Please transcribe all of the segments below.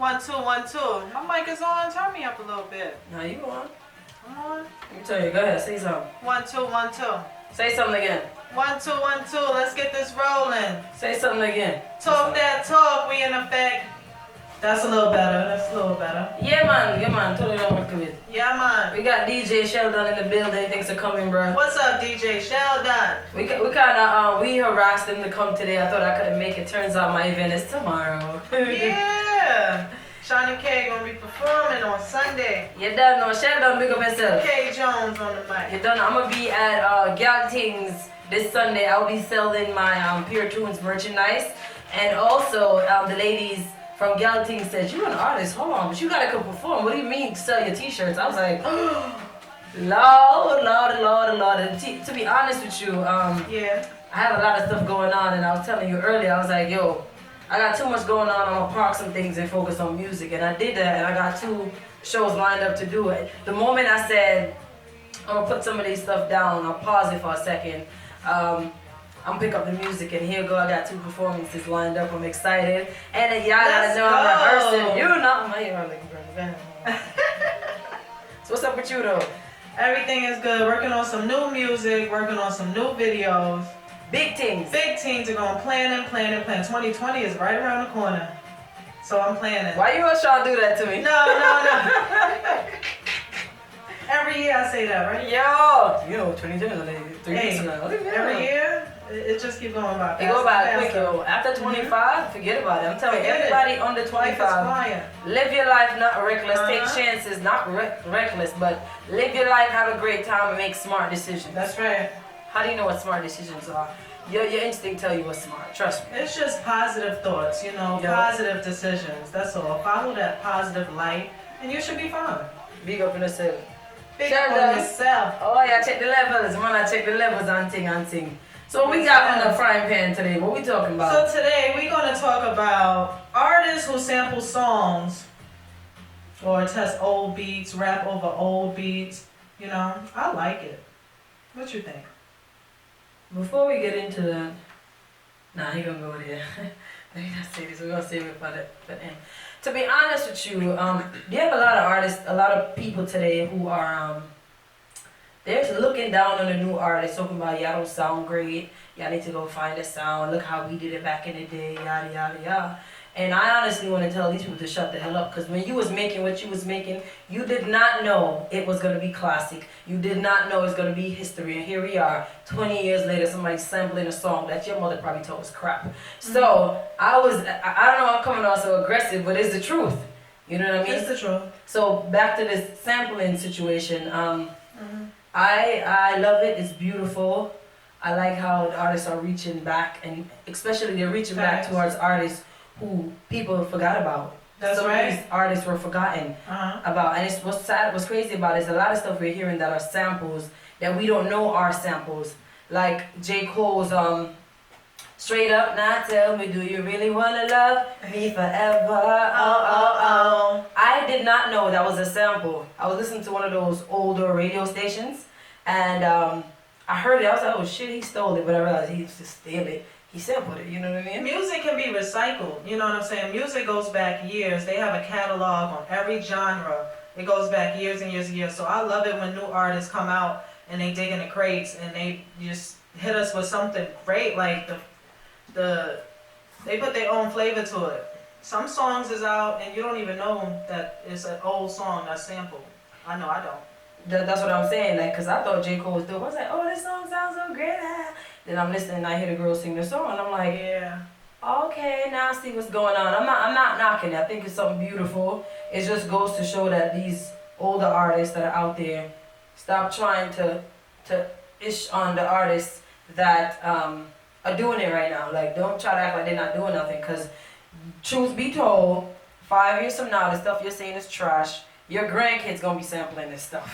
1, 2, 1, 2. My mic is on. Turn me up a little bit. No, you on. On. Let me tell you. Go ahead. Say something. 1, 2, 1, 2. Say something again. 1, 2, 1, 2. Let's get this rolling. Say something again. Talk that talk. We in effect. That's a little better. That's a little better. Yeah, man. Yeah, man. Totally don't work with it. Yeah, man. We got DJ Sheldon in the building. Thanks for coming, bro. What's up, DJ Sheldon? We kind of we harassed him to come today. I thought I couldn't make it. Turns out my event is tomorrow. Yeah. Shawnee K gonna be performing on Sunday. You done know. Sheldon, big up yourself. K Jones on the mic. You done. I'm gonna be at Galtings this Sunday. I'll be selling my Pure Tunes merchandise, and also the ladies from Galtings said, "You an artist? Hold on, but you gotta come perform. What do you mean sell your T-shirts?" I was like, Lord. And to be honest with you, Yeah. I have a lot of stuff going on, and I was telling you earlier, I was like, yo, I got too much going on. I'm gonna park some things and focus on music, and I did that, and I got 2 shows lined up to do it. The moment I said I'm gonna put some of these stuff down, I'll pause it for a second. I'm gonna pick up the music, and here go. I got 2 performances lined up. I'm excited, and then y'all gotta know I'm rehearsing. You know, so what's up with you though? Everything is good. Working on some new music. Working on some new videos. Big things. Big teams are going planning. 2020 is right around the corner. So I'm planning. Why you always trying to do that to me? No. Every year I say that, right? Yo, 2020, 3 weeks ago. Every year, it just keeps going by. It go by quick, yo. After 25, forget about it. I'm telling you, everybody under 25, live your life not reckless, take chances, not reckless, but live your life, have a great time, and make smart decisions. That's right. How do you know what smart decisions are? Your instinct tell you what's smart. Trust me. It's just positive thoughts, positive decisions. That's all. Follow that positive light, and you should be fine. Big up in yourself. Big up on yourself. Oh yeah, check the levels. Man, I check the levels and ting. So what we got on the frying pan today? What we talking about? So today we're going to talk about artists who sample songs or test old beats, rap over old beats. I like it. What you think? Before we get into that, nah, you gonna go there. Let me not say this. We're gonna save it for the end. To be honest with you, you have a lot of artists, a lot of people today who are they're looking down on the new artists, talking about y'all don't sound great. Y'all need to go find a sound. Look how we did it back in the day. Yada yada yada. And I honestly want to tell these people to shut the hell up, because when you was making what you was making, you did not know it was going to be classic. You did not know it's going to be history. And here we are, 20 years later, somebody sampling a song that your mother probably told was crap. Mm-hmm. So I don't know, I'm coming on so aggressive, but it's the truth. You know what I mean? It's the truth. So back to this sampling situation. I love it. It's beautiful. I like how the artists are reaching back, and especially they're reaching back towards artists who people forgot about. That's Some right. of these artists were forgotten about, and it's what's sad, what's crazy about it is a lot of stuff we're hearing that are samples that we don't know are samples. Like J. Cole's Straight Up Now Tell Me, Do You Really Wanna Love Me Forever? Oh. I did not know that was a sample. I was listening to one of those older radio stations, and I heard it. I was like, oh shit, he stole it, but I realized he used to steal it. He sampled it, you know what I mean? Music can be recycled, you know what I'm saying? Music goes back years. They have a catalog on every genre. It goes back years and years and years. So I love it when new artists come out and they dig in the crates and they just hit us with something great, like they put their own flavor to it. Some songs is out and you don't even know that it's an old song that's sampled. I know I don't. That's what I'm saying, like, cause I thought J. Cole was dope. I was like, oh, this song sounds so great. Then I'm listening and I hear the girl sing the song and I'm like, yeah, okay, now I see what's going on. I'm not knocking it. I think it's something beautiful. It just goes to show that these older artists that are out there, stop trying to ish on the artists that are doing it right now. Like, don't try to act like they're not doing nothing, cause truth be told, 5 years from now, the stuff you're saying is trash. Your grandkids gonna be sampling this stuff.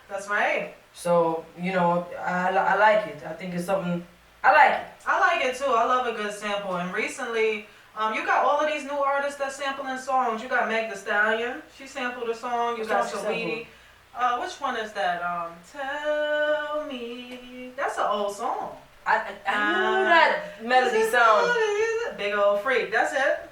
That's right. So, I like it. I think it's something, I like it. I like it too. I love a good sample. And recently, you got all of these new artists that sampling songs. You got Meg Thee Stallion. She sampled a song. You got Saweetie. Which one is that? Tell Me. That's an old song. I knew that melody sound. Big old freak. That's it.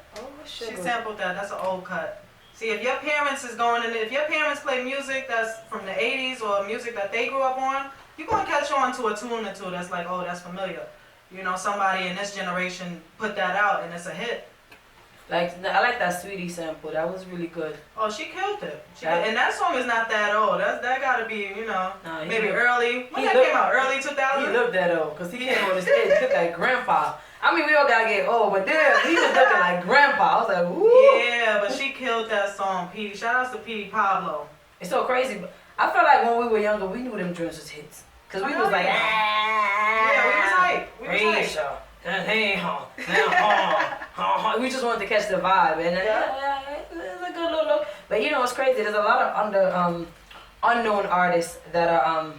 She sampled that. That's an old cut. See, if your parents is going in, if your parents play music that's from the 80s or music that they grew up on, you're going to catch on to a tune or two that's like, oh, that's familiar. You know, somebody in this generation put that out and it's a hit. Like, I like that Sweetie sample. That was really good. Oh, she killed it. And that song is not that old. That got to be, you know, maybe early. When that came out, early 2000? He looked that old because he came on the stage. He looked like grandpa. I mean, we all got to get old, but there, he was looking like grandpa. I was like, woo. Yeah, but she killed that song, Petey. Shout outs to Petey Pablo. It's so crazy. But I felt like when we were younger, we knew them joints was hits. Because we was like, yeah, we was hype. We was hype. We just wanted to catch the vibe, and it's a good little look. But you know what's crazy? There's a lot of unknown artists that are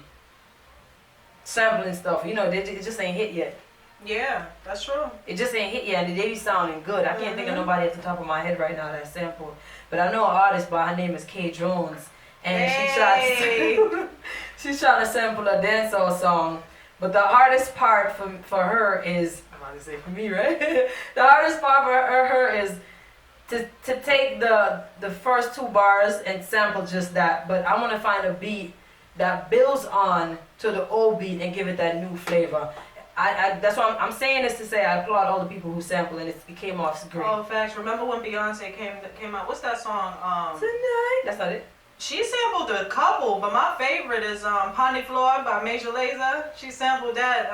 sampling stuff. You know, it just ain't hit yet. Yeah, that's true. It just ain't hit yet, and they be sounding good. I can't think of nobody at the top of my head right now that sampled. But I know an artist by her name is Kay Jones, and she's trying to sample a dancehall song. But the hardest part for her is, I'm about to say for me, right? The hardest part for her is to take the first two bars and sample just that. But I want to find a beat that builds on to the old beat and give it that new flavor. That's why I'm saying this to say I applaud all the people who sample and it came off great. Oh, facts. Remember when Beyonce came out? What's that song? Tonight. That's not it. She sampled a couple, but my favorite is Pondy Floyd by Major Lazer. She sampled that.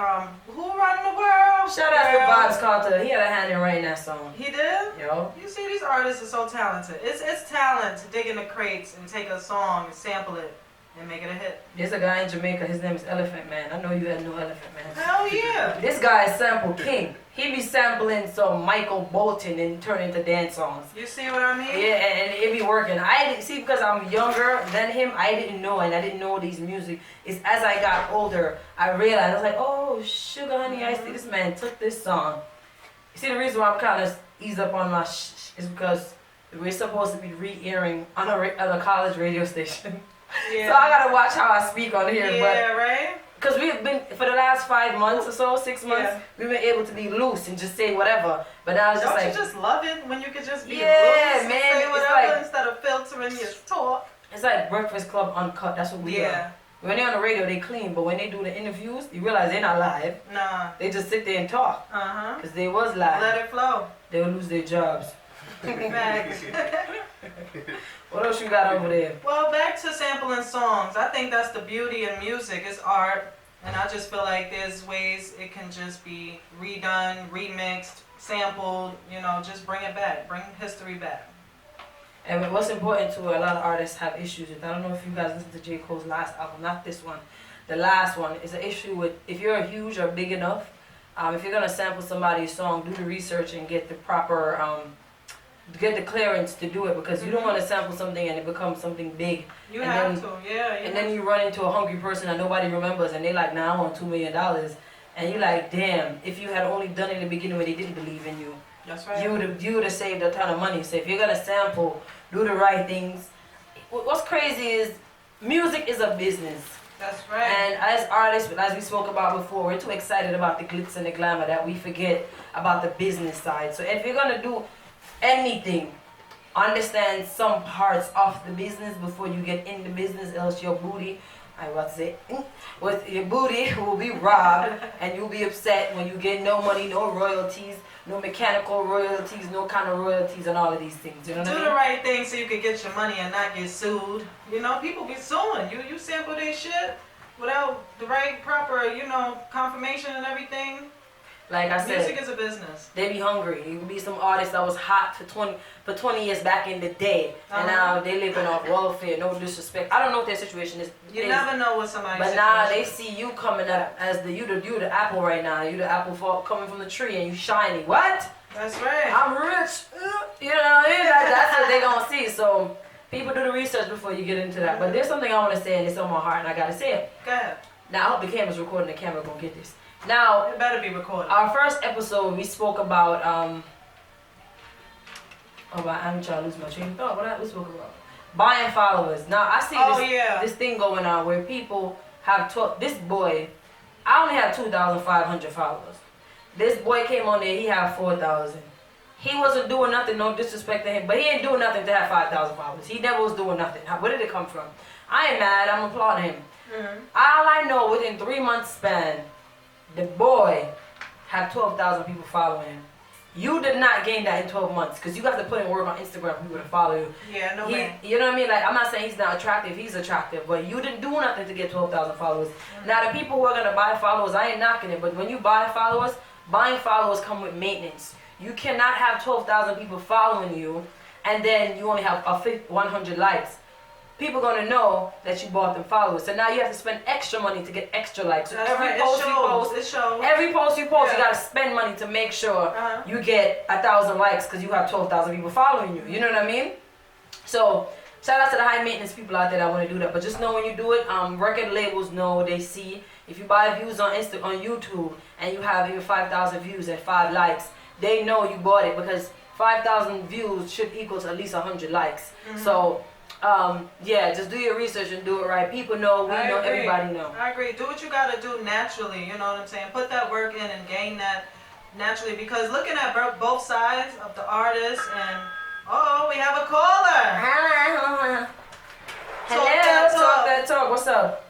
Who Run the World? Shout out to Vibes Carter. He had a hand in writing that song. He did? Yo. You see, these artists are so talented. It's talent to dig in the crates and take a song and sample it and make it a hit. There's a guy in Jamaica, his name is Elephant Man. I know you had no Elephant Man. Hell yeah. This guy is sample king. He be sampling some Michael Bolton and turn into dance songs. You see what I mean? Yeah, and it be working. I didn't see because I'm younger than him. I didn't know, and I didn't know these music. It's as I got older, I realized I was like, oh, Sugar Honey, I see this man took this song. You see, the reason why I'm kind of ease up on my is because we're supposed to be re-airing on a college radio station. Yeah. So I gotta watch how I speak on here. Yeah, right. Because we've been, for the last 5 months or so, 6 months, we've been able to be loose and just say whatever. But now it's just Don't like... you just love it when you can just be loose man, and say whatever like, instead of filtering your talk? It's like Breakfast Club uncut. That's what we do. When they're on the radio, they clean. But when they do the interviews, you realize they're not live. Nah. They just sit there and talk. Uh-huh. Because they was live. Let it flow. They'll lose their jobs. Facts. What else you got over there? Well, back to sampling songs. I think that's the beauty in music. It's art. And I just feel like there's ways it can just be redone, remixed, sampled, you know, just bring it back. Bring history back. And what's important to a lot of artists have issues with. I don't know if you guys listened to J. Cole's last album, not this one. The last one is an issue with if you're huge or big enough, if you're going to sample somebody's song, do the research and get the proper... get the clearance to do it because you don't want to sample something and it becomes something big. You have to, yeah. And then you run into a hungry person that nobody remembers and they like, nah, I want $2 million. And you're like, damn, if you had only done it in the beginning when they didn't believe in you, that's right. you would have saved a ton of money. So if you're going to sample, do the right things. What's crazy is music is a business. That's right. And as artists, as we spoke about before, we're too excited about the glitz and the glamour that we forget about the business side. So if you're going to do anything, understand some parts of the business before you get in the business, else your booty, I was about to say, with your booty will be robbed and you'll be upset when you get no money, no royalties, no mechanical royalties, no kind of royalties and all of these things. You know what I mean? Do the right thing so you can get your money and not get sued. You know, people be suing. You sample their shit without the right proper, you know, confirmation and everything. Like I said, music is a business. They be hungry. You can be some artist that was hot for 20 years back in the day, and now they living off welfare. No disrespect. I don't know what their situation is. You never know what somebody's. But now they see you coming up as you the apple right now. You the apple coming from the tree, and you shiny. What? That's right. I'm rich. You know, that's what they gonna see. So people do the research before you get into that. But there's something I want to say, and it's on my heart, and I gotta say it. Go ahead. Now I hope the camera's recording. The camera gonna get this. Now, it better be recorded. Our first episode, we spoke about, I'm trying to lose my train of thought. What we spoke about? Buying followers. Now, I see this thing going on where people have this boy, I only have 2,500 followers. This boy came on there, he had 4,000. he wasn't doing nothing, no disrespect to him, but he ain't doing nothing to have 5,000 followers. He never was doing nothing. Where did it come from? I ain't mad, I'm applauding him. All I know, within 3 months span, the boy had 12,000 people following him. You did not gain that in 12 months because you got to put in work on Instagram for people to follow you. Yeah, no way. You know what I mean? Like, I'm not saying he's not attractive, he's attractive, but you didn't do nothing to get 12,000 followers. Now, the people who are going to buy followers, I ain't knocking it, but when you buy followers, buying followers come with maintenance. You cannot have 12,000 people following you and then you only have 100 likes. People gonna know that you bought them followers. So now you have to spend extra money to get extra likes. So every post you post, you gotta spend money to make sure you get 1,000 likes because you have 12,000 people following you. You know what I mean? So shout out to the high maintenance people out there that want to do that. But just know when you do it, record labels know, they see. If you buy views on YouTube and you have even 5,000 views and 5 likes, they know you bought it because 5,000 views should equal to at least 100 likes. So. Yeah, just do your research and do it right. People know, we know, everybody know. I agree. Do what you gotta do naturally, you know what I'm saying? Put that work in and gain that naturally because looking at both sides of the artist and, we have a caller. Hello. Hello, talk. What's up?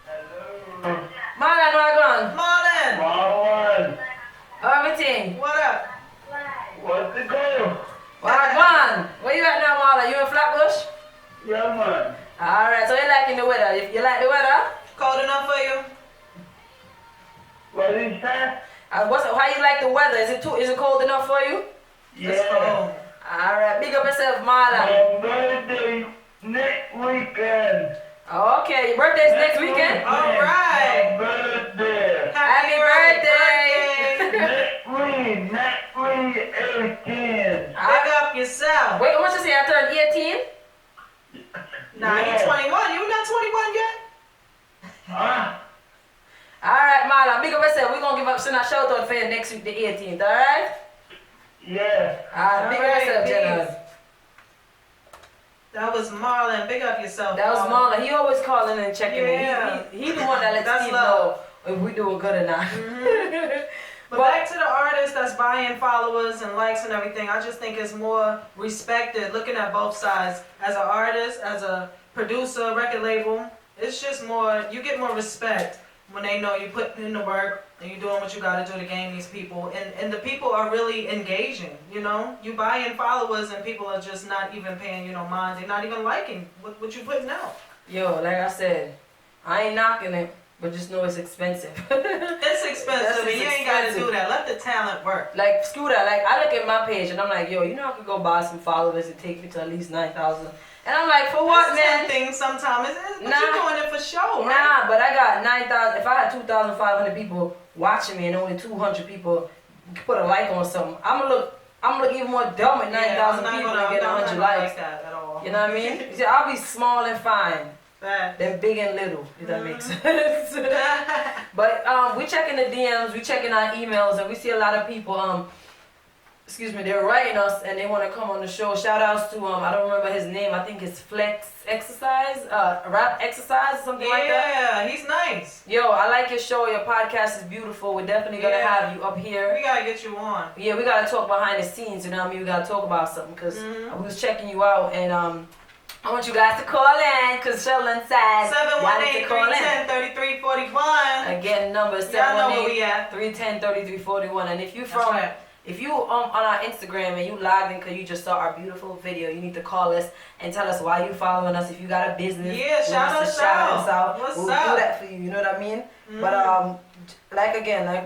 Hello. Marlon, where Marlon. Marlon. everything. What up? What's the goal? Wagwan. Where you at now, Marlon? You in Flatbush? Yeah, man. Alright, so you liking the weather? You like the weather? Cold enough for you? What is that? How you like the weather? Is it cold enough for you? It's cold. Alright, big up yourself, Marlon. My birthday next weekend. Okay, your birthday's next weekend? Alright. My birthday. Happy birthday. Next week, 18. Pick up yourself. Wait, how much you say? I turned 18? Nah, you're 21. You not 21 yet? Huh? Alright, Marlon, big up yourself. We're gonna send a shout out for you next week, the 18th, alright? Yeah. Alright, big up yourself, Jenna. That was Marlon. Big up yourself. That was Marlon. He always calling and checking Yeah. in. He the one that lets That's Steve love. know if we doing good or not. But back to the artist that's buying followers and likes and everything, I just think it's more respected looking at both sides. As an artist, as a producer, record label, it's just more, you get more respect when they know you put in the work and you're doing what you gotta do to gain these people. And the people are really engaging, you know? You buying followers and people are just not even paying, mind. They're not even liking what you putting out. Yo, like I said, I ain't knocking it, but just know it's expensive. It's expensive and you ain't gotta do that. Let the talent work. Like, screw that. Like, I look at my page and I'm like, yo, I could go buy some followers and take me to at least 9,000. And I'm like, for what, man? Things sometimes, but Nah. you're doing it for show, right? Nah, but I got 9,000. If I had 2,500 people watching me and only 200 people put a like on something, I'm gonna look even more dumb at 9,000 people and get 100 likes. Like that at all. You know what I mean? You see, I'll be small and fine. That. They're big and little, if that makes sense. But we checking the DMs, we checking our emails, and we see a lot of people, they're writing us and they want to come on the show. Shout outs to, I don't remember his name, I think it's Flex Exercise, Rap Exercise, something like that. Yeah, he's nice. Yo, I like your show, your podcast is beautiful. We're definitely going to have you up here. We gotta get you on. Yeah, we gotta talk behind the scenes, you know what I mean? We gotta talk about something, because we was checking you out, and I want you guys to call in, because Sheldon said 718-310-3341. Again, number Y'all know where we at. 718-310-3341. And if you if you on our Instagram and you logged in because you just saw our beautiful video, you need to call us and tell us why you following us. If you got a business, yeah, shout us out. We'll do that for you. You know what I mean? But like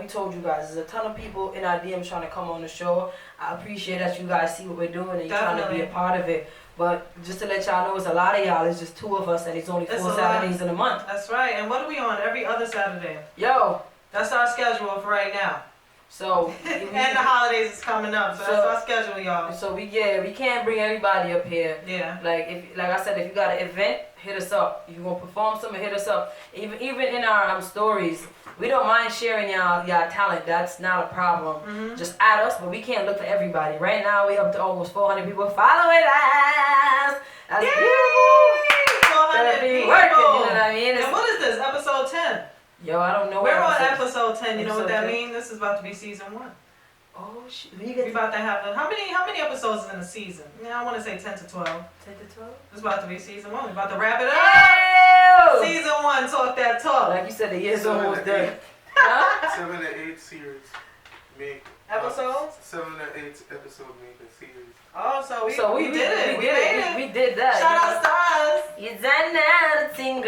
we told you guys, there's a ton of people in our DMs trying to come on the show. I appreciate that you guys see what we're doing and you're trying to be a part of it. But just to let y'all know, it's a lot of y'all. It's just 2 of us, and it's only 4 Saturdays in a month. That's right. And what are we on every other Saturday? Yo, that's our schedule for right now. So and the holidays is coming up, so that's our schedule, y'all. So we can't bring everybody up here. Yeah. Like I said, if you got an event, hit us up. If you want to perform something, hit us up. Even in our stories, we don't mind sharing y'all talent. That's not a problem. Just add us, but we can't look for everybody. Right now, we up to almost 400 people following us. That's beautiful. 400 people. Working, you know what I mean? And what is this? Episode 10. Yo, I don't know. We're on episode 10. You know what that Episode means? This is about to be season 1. Oh shit. When you We get about to have how many episodes is in the season? Yeah, I want to say 10 to 12. 10 to 12? It's about to be season 1. We're about to wrap it up. Ew! Season 1, talk that talk. Like you said, the year's 7 almost to done. 8. Huh? 7 to 8 series. Make Episodes? 7 to 8 episode make a series. Oh, so we did it. We did it. We did that. Shout out to us. You done that single,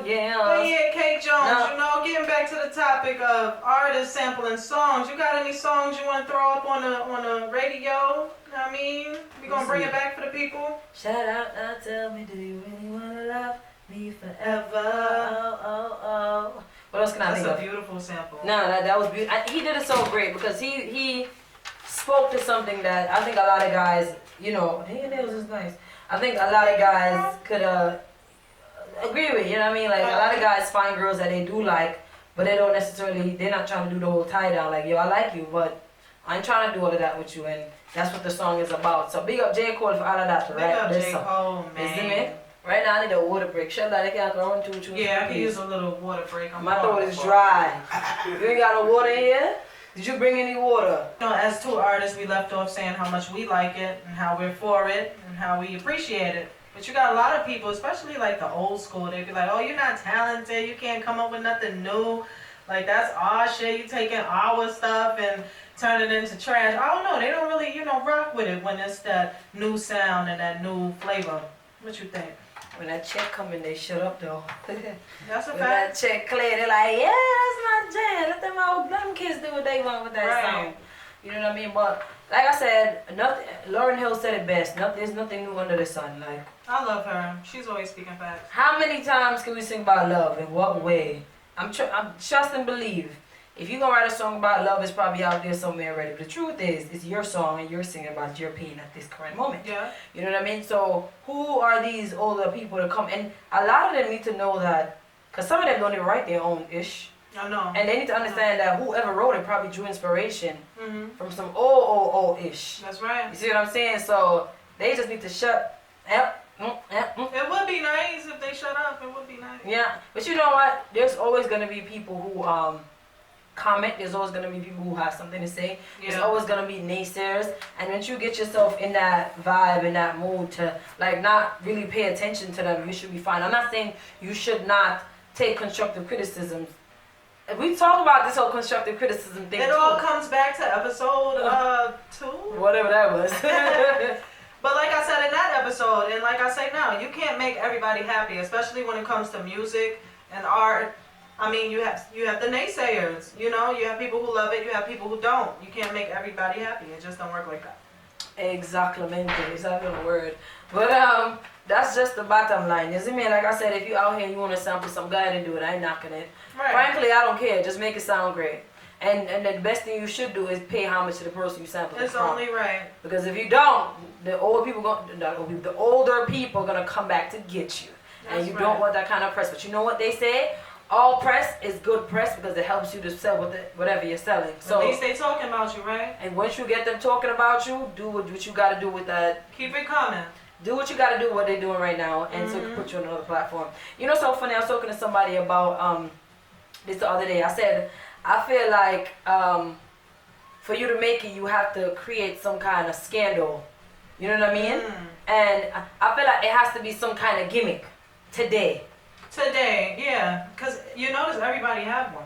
But yeah. yeah, Kate Jones, No. you know, getting back to the topic of artists sampling songs. You got any songs you want to throw up on the radio? You know what I mean? We gonna bring it back for the people. Shout out now, tell me, do you really wanna love me forever? Oh. What else can I That's think a of? beautiful sample. No, that was beautiful. He did it so great because he spoke to something that I think a lot of guys, you know, hey, nails is nice. I think a lot of guys could agree with, you know what I mean? Like a lot of guys find girls that they do like, but they don't necessarily, they're not trying to do the whole tie down. Like, yo, I like you, but I ain't trying to do all of that with you, and that's what the song is about. So big up J. Cole for all of that, Big right? up This J. song. Cole, You see me? man. Right now I need a water break. Shut that, I can't go on two. Yeah, I could use a little water break. My throat is dry. You ain't got no water here? Did you bring any water? You know, as two artists, we left off saying how much we like it and how we're for it and how we appreciate it. But you got a lot of people, especially like the old school, they be like, oh, you're not talented, you can't come up with nothing new. Like, that's our shit, you taking our stuff and turning it into trash. I don't know, they don't really, rock with it when it's that new sound and that new flavor. What you think? When that check come in, they shut up though. That's a When fact. that check clear, they're like, yeah, that's my jam. Let them kids do what they want with that Right. song. You know what I mean? But like I said, nothing. Lauryn Hill said it best. There's nothing new under the sun. Like, I love her. She's always speaking facts. how many times can we sing about love? In what way? I'm trust and believe. If you gonna write a song about love, it's probably out there somewhere already. But the truth is, it's your song and you're singing about your pain at this current moment. Yeah. You know what I mean? So who are these older people to come? And a lot of them need to know that, because some of them don't even write their own ish. I know. And they need to understand that whoever wrote it probably drew inspiration Mm-hmm. from some old ish. That's right. You see what I'm saying? So they just need to shut up. It would be nice if they shut up. It would be nice. Yeah. But you know what? There's always going to be people who comment. There's always going to be people who have something to say. There's always going to be naysayers. And once you get yourself in that vibe, in that mood to like not really pay attention to them, you should be fine. I'm not saying you should not take constructive criticism. We talk about this whole constructive criticism thing. It all comes back to episode 2. Whatever that was. But like I said in that episode, and like I say now, you can't make everybody happy, especially when it comes to music and art. I mean, you have the naysayers, you have people who love it, you have people who don't. You can't make everybody happy. It just don't work like that. Exactamente, is that a word? But that's just the bottom line. You see me? Like I said, if you out here and you want to sample some guy to do it, I ain't knocking it. Right. Frankly, I don't care. Just make it sound great. And the best thing you should do is pay homage to the person you sampled it It's from. only right. Because if you don't, the older people gonna come back to get you. And That's you right. don't want that kind of press. But you know what they say? All press is good press because it helps you to sell whatever you're selling. So At least they talking about you, right? and once you get them talking about you, do what you gotta do with that. Keep it coming. Do what you gotta do, what they're doing right now, and so it can put you on another platform. You know, so funny. I was talking to somebody about this the other day. I said, I feel like for you to make it, you have to create some kind of scandal. You know what I mean? And I feel like it has to be some kind of gimmick today. Today, yeah, because you notice everybody have one.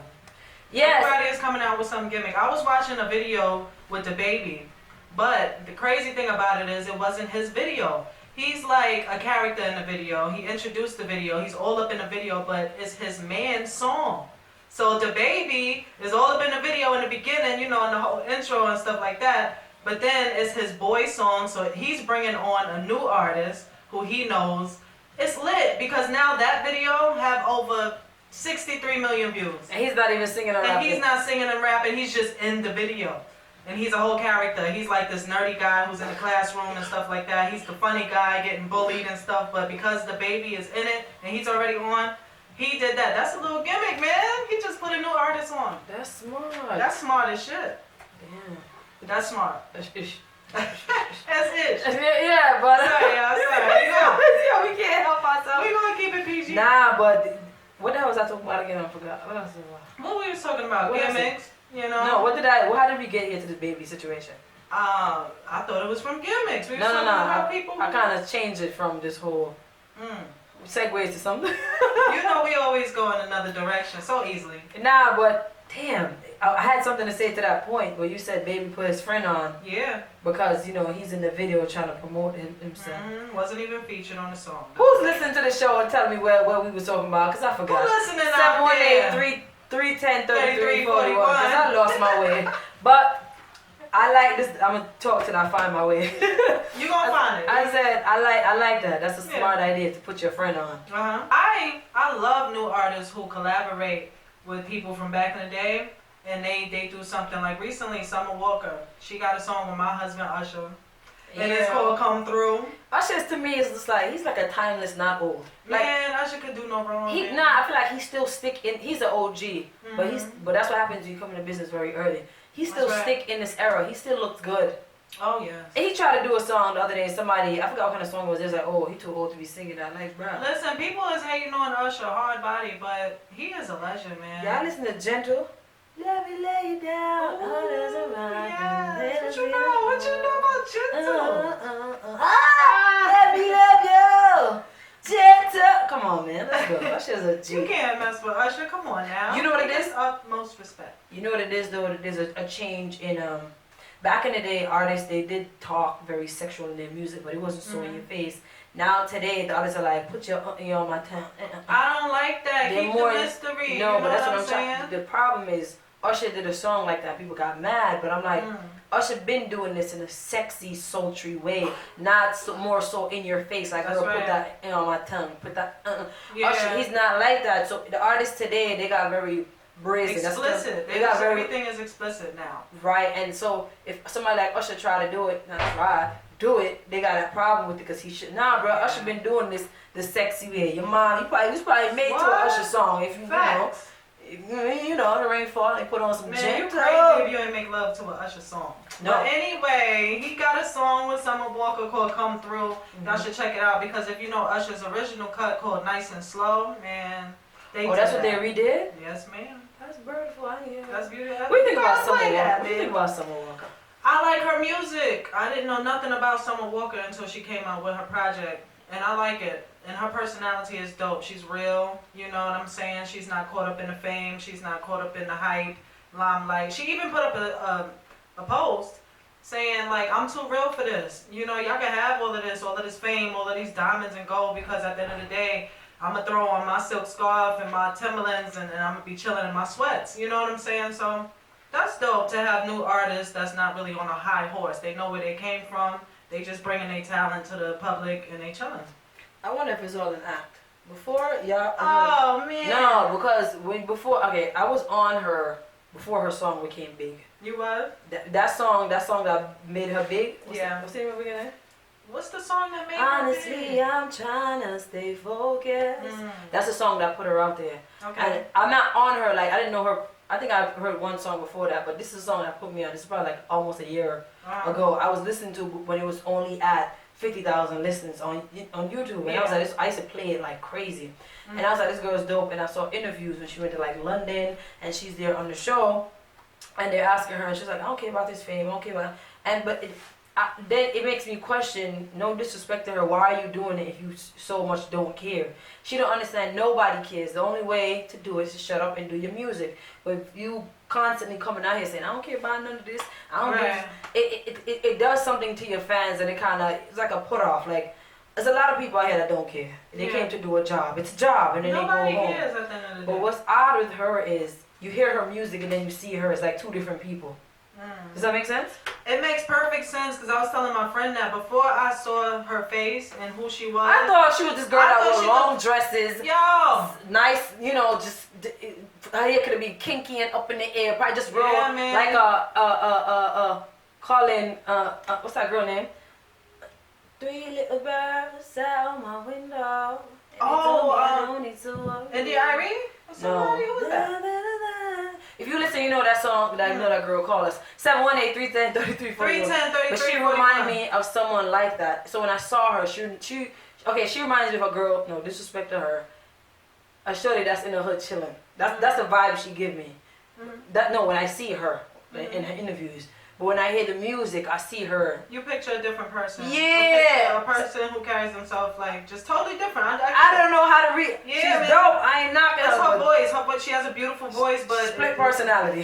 Yes. Everybody is coming out with some gimmick. I was watching a video with the baby, but the crazy thing about it is it wasn't his video. He's like a character in the video. He introduced the video. He's all up in the video, but it's his man's song. So the baby is all up in the video in the beginning, in the whole intro and stuff like that. But then it's his boy song, so he's bringing on a new artist who he knows. It's lit because now that video have over 63 million views. And he's not even singing or And rapping. he's not singing and rapping, he's just in the video. And he's a whole character. He's like this nerdy guy who's in the classroom and stuff like that. He's the funny guy getting bullied and stuff, but because the baby is in it and he's already on, he did that. That's a little gimmick, man. He just put a new artist on. That's smart. That's smart as shit. Damn. That's smart. That's ish. That's it. Yeah, but Sorry. yeah, we can't help ourselves. We're gonna keep it PG. Nah, but what the hell was I talking about again? I forgot. What else was I? What we was talking about? What is it? Gimmicks. You know? No, how did we get here to this baby situation? I thought it was from gimmicks. We were No. talking about people. I kind of changed it from this whole segues to something. You know, we always go in another direction so easily. Nah, but damn, I had something to say to that point where you said baby put his friend on Yeah. because, you know, he's in the video trying to promote himself. Wasn't even featured on the song. Who's listening to the show and tell me what we was talking about? Because I forgot. Who's listening out there? 718-310-3341 because I lost my way. But I like this. I'm gonna talk till I find my way. You gonna find it. I said I like that. That's a smart idea to put your friend on. I love new artists who collaborate with people from back in the day, and they do something like recently. Summer Walker, she got a song with my husband Usher, and it's called "Come Through." Usher to me is just like he's like a timeless, not old. Like, Man, Usher could do no wrong. I feel like he's still stick in. He's an OG, but that's what happens when you come into business very early. He still stick in this era. He still looks good. Oh yeah. And he tried to do a song the other day. Somebody, I forgot what kind of song it was. It was like, oh, he too old to be singing that. Like, bro. Listen, people is hating on Usher, hard body, but he is a legend, man. Y'all listen to Gentle. Let me lay you down. Yes. What you know about Gentle? Let me love you. Gentle. Come on, man. Let's go. Usher's a G. You can't mess with Usher. Come on now. You know what it is? Utmost respect. You know what it is though? There's a change in back in the day, artists they did talk very sexual in their music, but it wasn't so in your face. Now today, the artists are like, put your on my tongue. I don't like that. They're Keep more, the mystery. No, you know but that's what I'm I'm saying. trying. The problem is Usher did a song like that. People got mad, but I'm like, Usher been doing this in a sexy, sultry way, not so, more so in your face. Like, girl, put that on my tongue. Put that. Yeah. Usher, he's not like that. So the artists today, they got very brazen. Explicit. They got everything is explicit now. Right, and so if somebody like Usher try to do it, do it, they got a problem with it because he should. Nah, bro, Usher been doing this the sexy way. Your mom, he was probably made to an Usher song if you Facts. You know, the rain fall, they put on some Man, you Gentle. crazy if you ain't make love to an Usher song. No. But anyway, he got a song with Summer Walker called "Come Through." Y'all should check it out because if you know Usher's original cut called "Nice and Slow," man, that's what they redid. Yes, ma'am. That's beautiful. That's beautiful. What do you think about Summer Walker? Walker? What do you think about Summer Walker? I like her music. I didn't know nothing about Summer Walker until she came out with her project, and I like it. And her personality is dope. She's real, you know what I'm saying? She's not caught up in the fame. She's not caught up in the hype, limelight. She even put up a post saying, like, I'm too real for this. You know, y'all can have all of this fame, all of these diamonds and gold, because at the end of the day, I'm going to throw on my silk scarf and my Timberlands, and I'm going to be chilling in my sweats. You know what I'm saying? So that's dope to have new artists that's not really on a high horse. They know where they came from. They just bringing their talent to the public, and they chilling. I wonder if it's all an act. Before, y'all. Oh, man. No, because I was on her before her song became big. You what? That song that made her big. What's the name of it again? What's the song that made Honestly, her big? I'm trying to stay focused. That's the song that put her out there. Okay. And I'm not on her, like, I didn't know her. I think I heard one song before that, but this is a song that put me on. This is probably like almost a year ago. I was listening to when it was only at 50,000 listens on YouTube, and I was like, I used to play it like crazy, and I was like, this girl's dope. And I saw interviews when she went to like London, and she's there on the show, and they're asking her, and she's like, I don't care about this fame, I don't care about. Then it makes me question, no disrespect to her, why are you doing it if you so much don't care? She don't understand nobody cares. The only way to do it is to shut up and do your music. But if you constantly coming out here saying, I don't care about none of this, I don't care, it does something to your fans, and it's like a put off. Like, there's a lot of people out here that don't care. They came to do a job. It's a job, and then Nobody they go home. cares at the end of the day. But what's odd with her is you hear her music and then you see her as like two different people. Does that make sense? It makes perfect sense, because I was telling my friend that before I saw her face and who she was. I thought she was this girl that wore long dresses. Yo! Nice, you know, just her hair could be kinky and up in the air. Probably just roll man. like Colin, what's that girl name? 3 little birds sat on my window. India Irene? Somebody? Who was that? If you listen, you know that song, that you know that girl. Call us 718-310-3341. 310-3341. But she reminded me of someone like that. So when I saw her, she reminds me of a girl. No disrespect to her. A shorty that's in the hood chilling. That's the vibe she give me. When I see her in her interviews. But when I hear the music, I see her. You picture a different person. Yeah. A person who carries himself like just totally different. I don't know how to read. Yeah, She's man. dope. I ain't knocking That's her her. voice. She has a beautiful voice, but Split personality.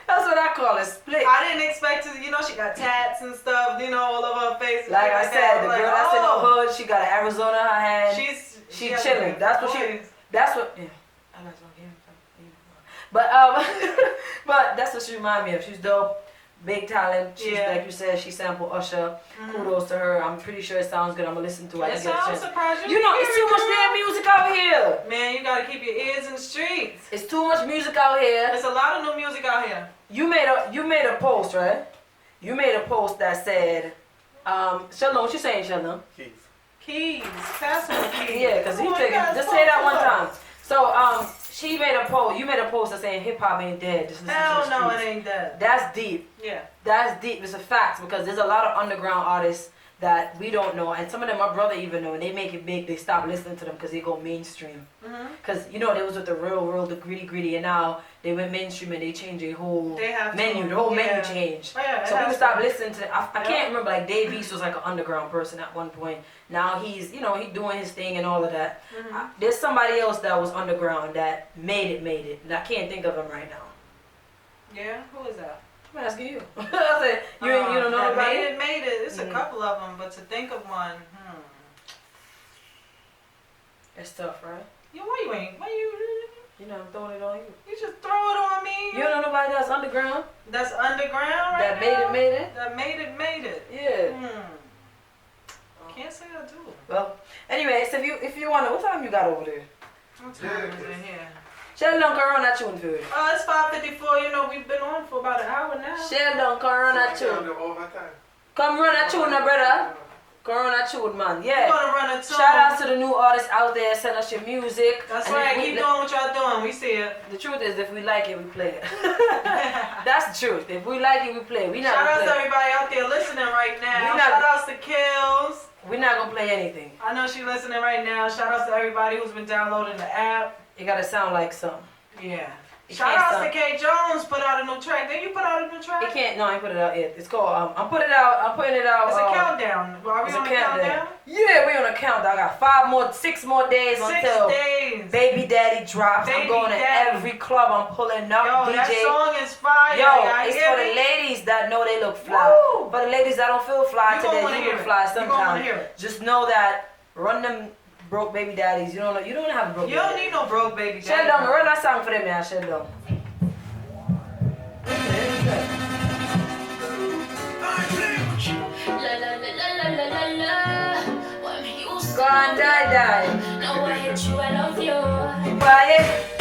That's what I call it, split. I didn't expect to, she got tats and stuff, all over her face. Like I said, the girl that's in the oh, hood, she got an Arizona in her hand. she She's has a chilling. beautiful That's what voice. that's what, yeah. I like some game. But, but that's what she remind me of. She's dope. Big talent. She's, like you said, she sampled Usher. Kudos to her. I'm pretty sure it sounds good. I'm going to listen to it. It sounds surprising. You know, it's too much damn music out here. Man, you got to keep your ears in the streets. It's too much music out here. There's a lot of new music out here. You made a post, right? You made a post that said, Sheldon, what you saying, Sheldon? Keys. Pass him the keys. Yeah, because he taking, just say that one time. So, you made a post that saying hip hop ain't dead. Just listen Hell to the no, streets. it ain't dead. That's deep. Yeah. That's deep. It's a fact because there's a lot of underground artists that we don't know, and some of them my brother even know, and they make it big. They stop listening to them because they go mainstream. Because they was with the real, the gritty, and now they went mainstream and they changed their whole menu. The whole menu changed. Oh, yeah, so people stop listening to. I can't remember, like Dave East was like an underground person at one point. Now he's he doing his thing and all of that. There's somebody else that was underground that made it, and I can't think of him right now. Yeah, who is that? I'm asking you. I said, you don't know that nobody? made it. It's a couple of them, but to think of one, It's tough, right? Yeah, why you? I'm throwing it on you. You just throw it on me. You don't know nobody that's underground? That's underground right That now? made it? That made it. Yeah. Can't say I do. Well, anyway, so if you want to, what time you got over there? What time is it here? Sheldon, come run that tune for you. It's 5:54. We've been on for about an hour now. Sheldon, come run that tune. Come run that tune, now, brother. Come run that tune, man. Yeah. We're gonna run a tune. Shout out to the new artists out there. Send us your music. That's And right. if we Keep doing what y'all doing. We see it. The truth is, if we like it, we play it. That's the truth. If we like it, we play. We not Shout out gonna to play. everybody out there listening right now. We not- Shout outs to Kills. We're not gonna play anything. I know she listening right now. Shout outs to everybody who's been downloading the app. It gotta sound like something. Yeah. It Shout can't outs sound- to K Jones. Put out a new track. Did you put out a new track? It can't. No, I ain't put it out yet. It's called. I'm putting it out. I'm putting it out. It's a countdown. Are we it's a on a countdown? Yeah, we on a countdown. I got 6 more days 6 until days. Baby Daddy drops. I'm Baby going to Daddy. every club. I'm pulling up. Yo, that DJ. song is fire. Yo, y'all it's hear for the me? ladies that know they look fly. Woo! For the ladies that don't feel fly You gonna today, wanna you hear look it. fly You gonna wanna sometimes. hear it. Just know that run them broke baby daddies. You don't have a broke. You baby don't need no broke baby. Shut down. Run that song for them, man. Shut down. Go on, die. No, I hate you, I love you. Quiet.